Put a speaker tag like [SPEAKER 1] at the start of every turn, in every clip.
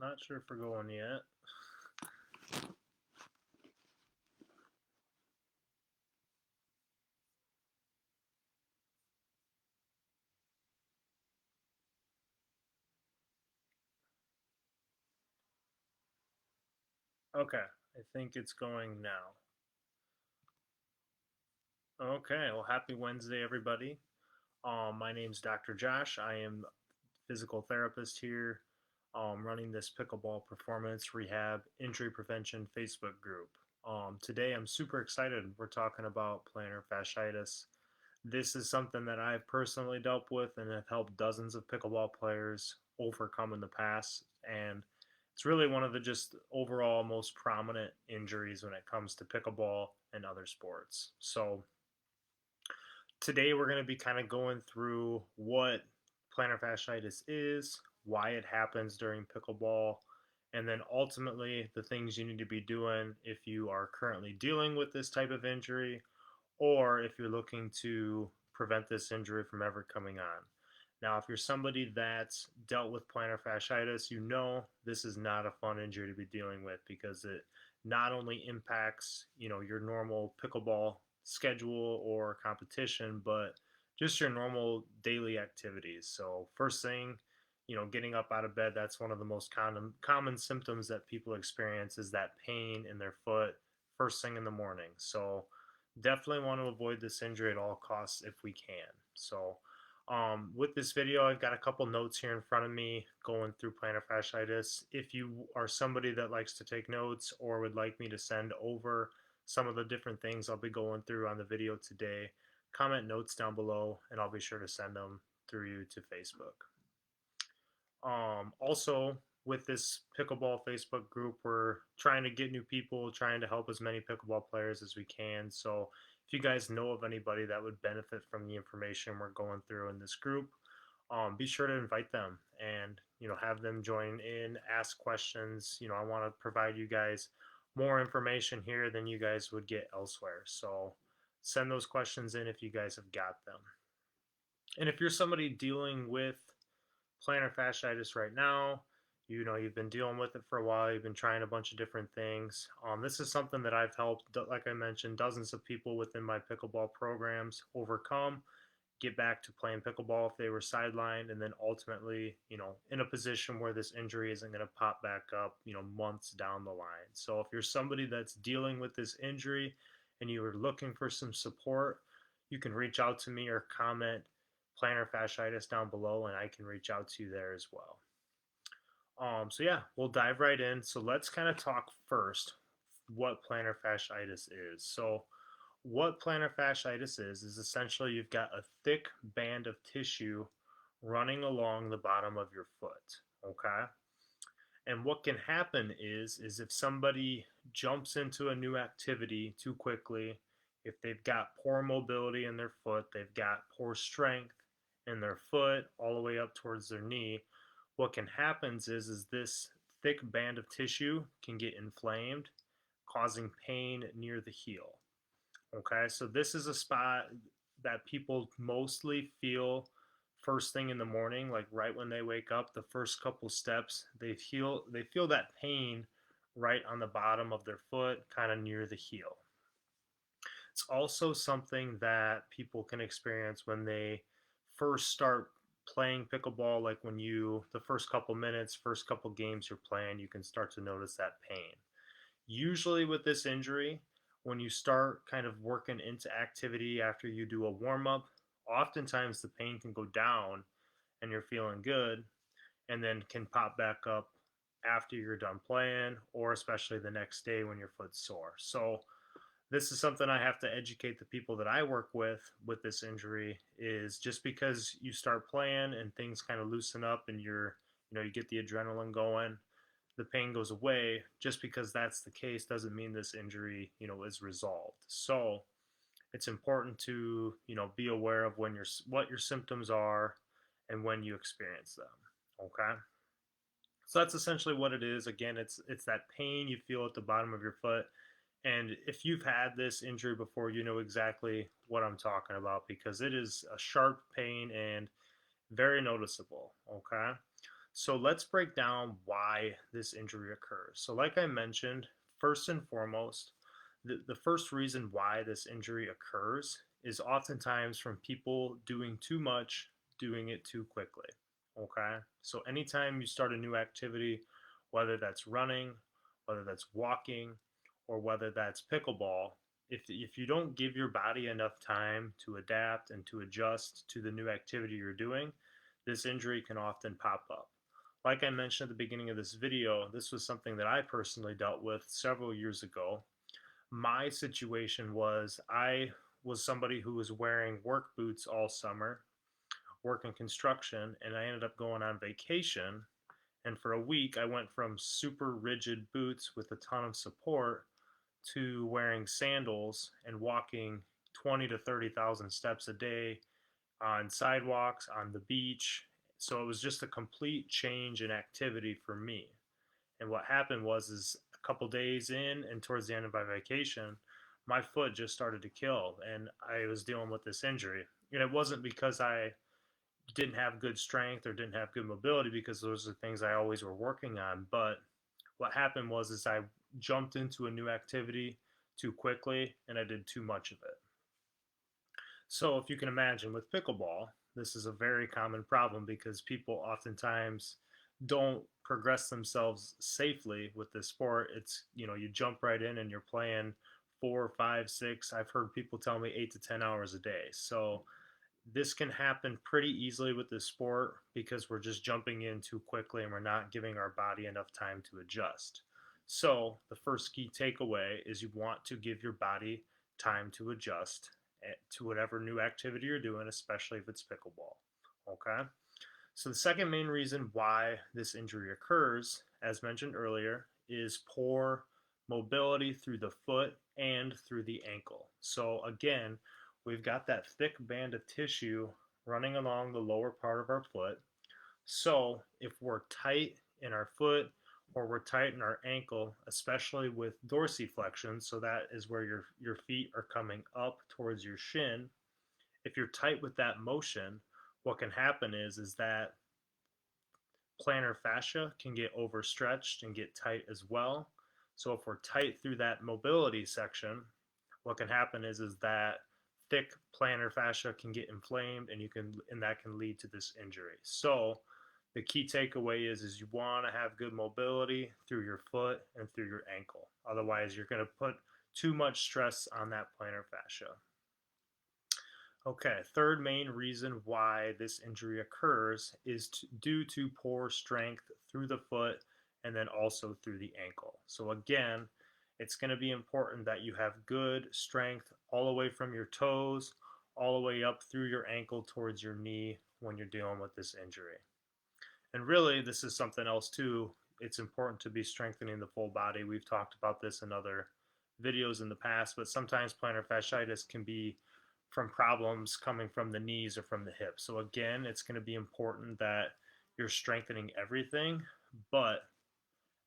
[SPEAKER 1] Not sure if we're going yet. Okay, I think it's going now. Okay, well, happy Wednesday, everybody. My name's Dr. Josh. I am physical therapist here, running this pickleball performance rehab injury prevention Facebook group. Today, I'm super excited. We're talking about plantar fasciitis. This is something that I've personally dealt with and have helped dozens of pickleball players overcome in the past. And it's really one of the just overall most prominent injuries when it comes to pickleball and other sports. So today we're going to be kind of going through what plantar fasciitis is, why it happens during pickleball, and then ultimately the things you need to be doing if you are currently dealing with this type of injury or if you're looking to prevent this injury from ever coming on. Now, if you're somebody that's dealt with plantar fasciitis, you know this is not a fun injury to be dealing with because it not only impacts, your normal pickleball schedule or competition, but just your normal daily activities. So, first thing, getting up out of bed, that's one of the most common symptoms that people experience is that pain in their foot first thing in the morning. So, definitely want to avoid this injury at all costs if we can. So, with this video, I've got a couple notes here in front of me going through plantar fasciitis. If you are somebody that likes to take notes or would like me to send over some of the different things I'll be going through on the video today, comment notes down below and I'll be sure to send them through you to Facebook. Also, with this pickleball Facebook group, we're trying to get new people, trying to help as many pickleball players as we can. So, if you guys know of anybody that would benefit from the information we're going through in this group, be sure to invite them and have them join in, ask questions. I want to provide you guys more information here than you guys would get elsewhere. So, send those questions in if you guys have got them. And if you're somebody dealing with plantar fasciitis right now. You've been dealing with it for a while. You've been trying a bunch of different things. This is something that I've helped, like I mentioned, dozens of people within my pickleball programs overcome, get back to playing pickleball if they were sidelined, and then ultimately, in a position where this injury isn't going to pop back up, months down the line. So if you're somebody that's dealing with this injury and you are looking for some support, you can reach out to me or comment plantar fasciitis down below, and I can reach out to you there as well. So yeah, we'll dive right in. So let's kind of talk first what plantar fasciitis is. So what plantar fasciitis is essentially you've got a thick band of tissue running along the bottom of your foot. Okay. And what can happen is if somebody jumps into a new activity too quickly, if they've got poor mobility in their foot, they've got poor strength in their foot all the way up towards their knee, what can happen is this thick band of tissue can get inflamed, causing pain near the heel. Okay, so this is a spot that people mostly feel first thing in the morning, like right when they wake up, the first couple steps, they feel that pain right on the bottom of their foot, kind of near the heel. It's also something that people can experience when they first start playing pickleball, like when the first couple minutes, first couple games you're playing, you can start to notice that pain. Usually with this injury, when you start kind of working into activity after you do a warm up, oftentimes the pain can go down and you're feeling good and then can pop back up after you're done playing or especially the next day when your foot's sore. So this is something I have to educate the people that I work with this injury is just because you start playing and things kind of loosen up and you get the adrenaline going, the pain goes away. Just because that's the case doesn't mean this injury, is resolved. So it's important to, be aware of what your symptoms are and when you experience them. Okay. So that's essentially what it is. Again, it's that pain you feel at the bottom of your foot. And if you've had this injury before, you know exactly what I'm talking about because it is a sharp pain and very noticeable. Okay. So let's break down why this injury occurs. So, like I mentioned, first and foremost, the first reason why this injury occurs is oftentimes from people doing too much, doing it too quickly. Okay. So, anytime you start a new activity, whether that's running, whether that's walking, or whether that's pickleball, if you don't give your body enough time to adapt and to adjust to the new activity you're doing, this injury can often pop up. Like I mentioned at the beginning of this video, this was something that I personally dealt with several years ago. My situation was I was somebody who was wearing work boots all summer, working construction, and I ended up going on vacation. And for a week, I went from super rigid boots with a ton of support to wearing sandals and walking 20 to 30,000 steps a day on sidewalks, on the beach. So it was just a complete change in activity for me. And what happened was is a couple days in and towards the end of my vacation, my foot just started to kill and I was dealing with this injury. And it wasn't because I didn't have good strength or didn't have good mobility, because those are things I always were working on. But what happened was is I jumped into a new activity too quickly and I did too much of it. So if you can imagine with pickleball, this is a very common problem because people oftentimes don't progress themselves safely with this sport. It's, you jump right in and you're playing 4, 5, 6. I've heard people tell me 8 to 10 hours a day. So this can happen pretty easily with this sport because we're just jumping in too quickly and we're not giving our body enough time to adjust. So, the first key takeaway is you want to give your body time to adjust to whatever new activity you're doing, especially if it's pickleball. Okay? So, the second main reason why this injury occurs, as mentioned earlier, is poor mobility through the foot and through the ankle. So, again, we've got that thick band of tissue running along the lower part of our foot. So, if we're tight in our foot or we're tight in our ankle, especially with dorsiflexion, so that is where your feet are coming up towards your shin, if you're tight with that motion, what can happen is that plantar fascia can get overstretched and get tight as well. So if we're tight through that mobility section, what can happen is that thick plantar fascia can get inflamed and that can lead to this injury. So the key takeaway is you want to have good mobility through your foot and through your ankle. Otherwise, you're going to put too much stress on that plantar fascia. Okay, third main reason why this injury occurs is due to poor strength through the foot and then also through the ankle. So again, it's going to be important that you have good strength all the way from your toes, all the way up through your ankle towards your knee when you're dealing with this injury. And really, this is something else too. It's important to be strengthening the full body. We've talked about this in other videos in the past, but sometimes plantar fasciitis can be from problems coming from the knees or from the hips. So again, it's going to be important that you're strengthening everything, but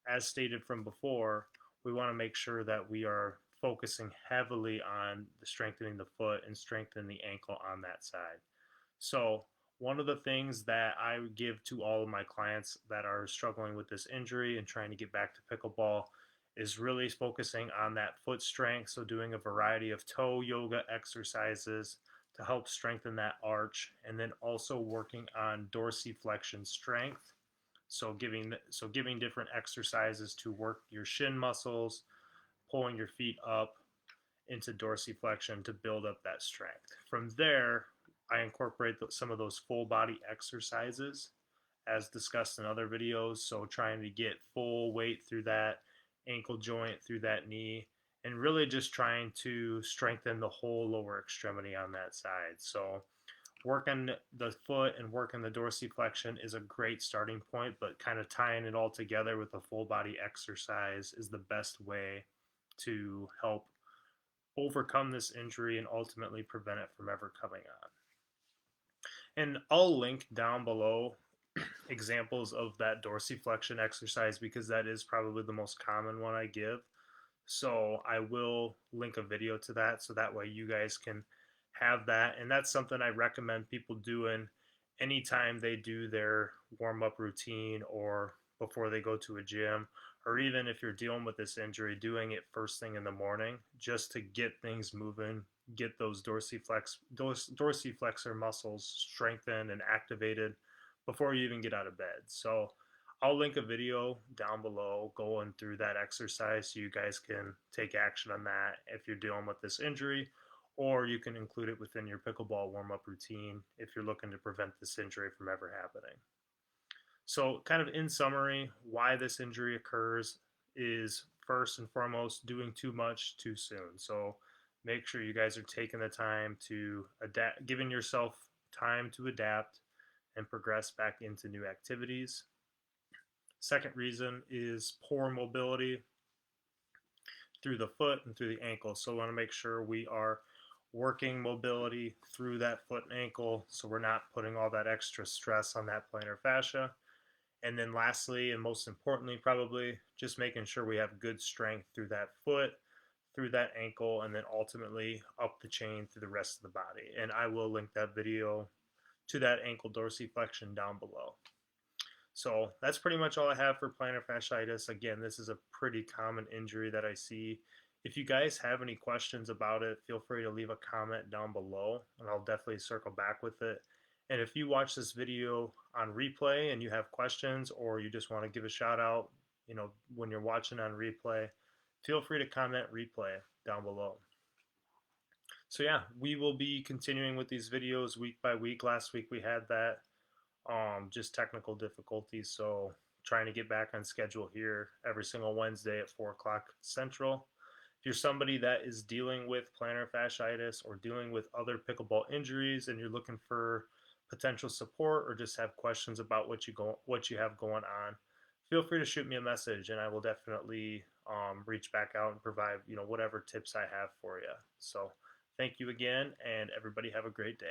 [SPEAKER 1] as stated from before, we want to make sure that we are focusing heavily on the strengthening the foot and strengthening the ankle on that side. So one of the things that I give to all of my clients that are struggling with this injury and trying to get back to pickleball is really focusing on that foot strength. So doing a variety of toe yoga exercises to help strengthen that arch, and then also working on dorsiflexion strength. So giving different exercises to work your shin muscles, pulling your feet up into dorsiflexion to build up that strength. From there, I incorporate some of those full body exercises as discussed in other videos. So trying to get full weight through that ankle joint, through that knee, and really just trying to strengthen the whole lower extremity on that side. So working the foot and working the dorsiflexion is a great starting point, but kind of tying it all together with a full body exercise is the best way to help overcome this injury and ultimately prevent it from ever coming on. And I'll link down below examples of that dorsiflexion exercise because that is probably the most common one I give. So I will link a video to that so that way you guys can have that. And that's something I recommend people doing anytime they do their warm up routine or before they go to a gym, or even if you're dealing with this injury, doing it first thing in the morning just to get things moving, get those dorsiflexor muscles strengthened and activated before you even get out of bed. So I'll link a video down below going through that exercise so you guys can take action on that if you're dealing with this injury, or you can include it within your pickleball warm up routine if you're looking to prevent this injury from ever happening. So, kind of in summary, why this injury occurs is first and foremost doing too much too soon. So, make sure you guys are taking the time to adapt, giving yourself time to adapt and progress back into new activities. Second reason is poor mobility through the foot and through the ankle. So we want to make sure we are working mobility through that foot and ankle so we're not putting all that extra stress on that plantar fascia. And then lastly, and most importantly, probably just making sure we have good strength through that foot, through that ankle, and then ultimately up the chain through the rest of the body. And I will link that video to that ankle dorsiflexion down below. So that's pretty much all I have for plantar fasciitis. Again, this is a pretty common injury that I see. If you guys have any questions about it, feel free to leave a comment down below and I'll definitely circle back with it. And if you watch this video on replay and you have questions or you just want to give a shout out, when you're watching on replay, feel free to comment replay down below. So yeah, we will be continuing with these videos week by week. Last week we had that just technical difficulties. So trying to get back on schedule here every single Wednesday at 4 o'clock Central. If you're somebody that is dealing with plantar fasciitis or dealing with other pickleball injuries and you're looking for potential support or just have questions about what you have going on, feel free to shoot me a message and I will definitely reach back out and provide whatever tips I have for you. So thank you again, and everybody have a great day.